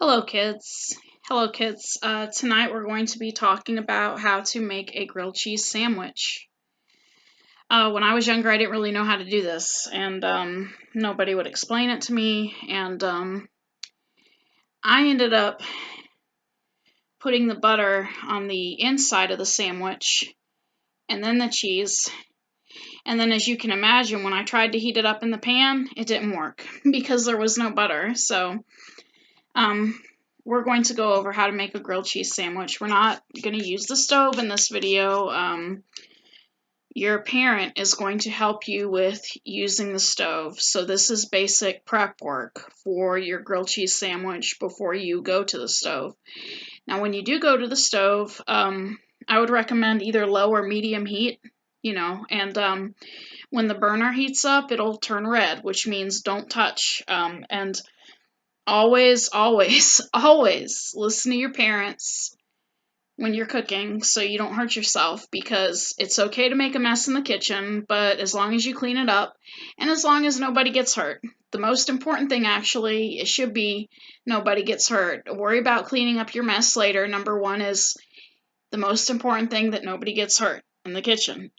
Hello, kids. Hello, kids. Tonight we're going to be talking about how to make a grilled cheese sandwich. When I was younger, I didn't really know how to do this, and nobody would explain it to me, and I ended up putting the butter on the inside of the sandwich, and then the cheese, and then as you can imagine, when I tried to heat it up in the pan, it didn't work because there was no butter, so we're going to go over how to make a grilled cheese sandwich. We're not going to use the stove in this video. Your parent is going to help you with using the stove. So this is basic prep work for your grilled cheese sandwich before you go to the stove. Now, when you do go to the stove, I would recommend either low or medium heat, and when the burner heats up, it'll turn red, which means don't touch. And always, always, always listen to your parents when you're cooking so you don't hurt yourself, because it's okay to make a mess in the kitchen, but as long as you clean it up and as long as nobody gets hurt. The most important thing, actually, it should be nobody gets hurt. Worry about cleaning up your mess later. Number one is the most important thing, that nobody gets hurt in the kitchen.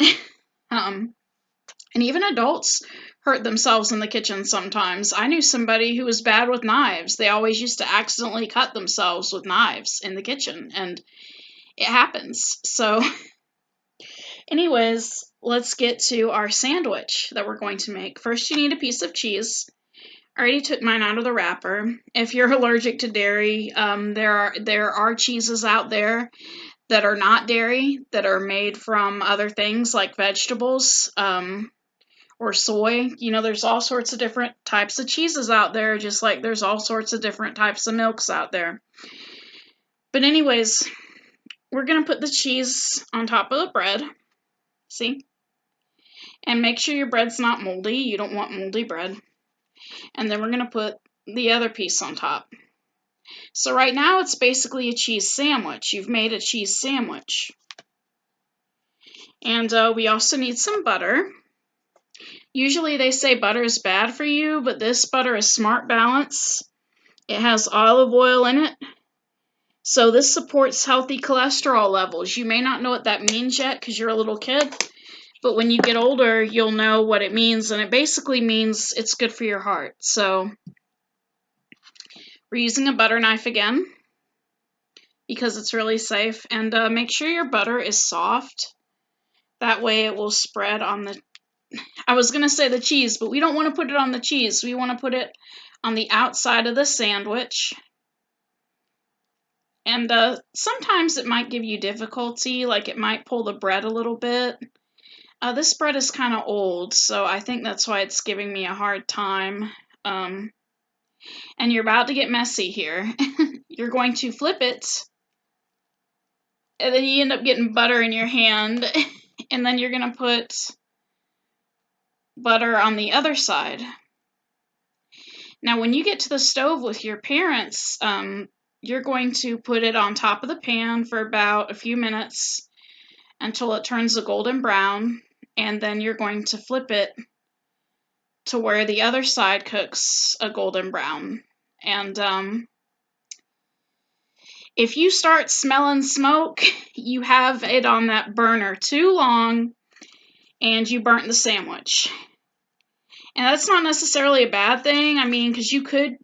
And even adults hurt themselves in the kitchen sometimes. I knew somebody who was bad with knives. They always used to accidentally cut themselves with knives in the kitchen, and it happens. So, anyways, let's get to our sandwich that we're going to make. First, you need a piece of cheese. I already took mine out of the wrapper. If you're allergic to dairy, there are cheeses out there that are not dairy, that are made from other things like vegetables. Or soy. There's all sorts of different types of cheeses out there, just like there's all sorts of different types of milks out there. But anyways, we're going to put the cheese on top of the bread. See? And make sure your bread's not moldy. You don't want moldy bread. And then we're going to put the other piece on top. So right now it's basically a cheese sandwich. You've made a cheese sandwich. And we also need some butter. Usually they say butter is bad for you, but this butter is Smart Balance. It has olive oil in it. So this supports healthy cholesterol levels. You may not know what that means yet because you're a little kid, but when you get older, you'll know what it means, and it basically means it's good for your heart. So we're using a butter knife again because it's really safe, and make sure your butter is soft. That way it will spread on the, I was going to say the cheese, but we don't want to put it on the cheese. We want to put it on the outside of the sandwich. And sometimes it might give you difficulty, like it might pull the bread a little bit. This bread is kind of old, so I think that's why it's giving me a hard time. And you're about to get messy here. You're going to flip it, and then you end up getting butter in your hand, and then you're going to put butter on the other side. Now, when you get to the stove with your parents, you're going to put it on top of the pan for about a few minutes until it turns a golden brown, and then you're going to flip it to where the other side cooks a golden brown. And if you start smelling smoke, you have it on that burner too long and you burnt the sandwich. And that's not necessarily a bad thing. I mean, because you could,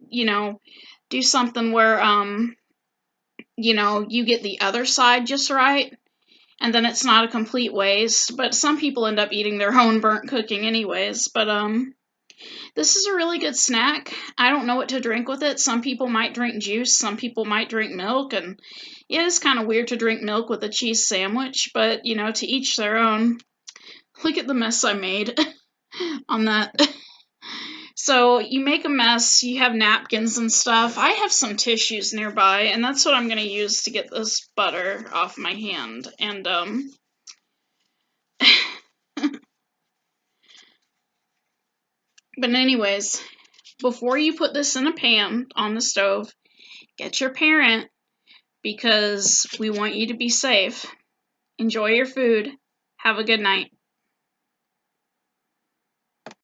do something where, you get the other side just right, and then it's not a complete waste. But some people end up eating their own burnt cooking anyways. But this is a really good snack. I don't know what to drink with it. Some people might drink juice, some people might drink milk, and it is kind of weird to drink milk with a cheese sandwich, but to each their own. Look at the mess I made on that. So you make a mess, you have napkins and stuff. I have some tissues nearby, and that's what I'm going to use to get this butter off my hand. And but anyways, before you put this in a pan on the stove, get your parent, because we want you to be safe. Enjoy your food. Have a good night.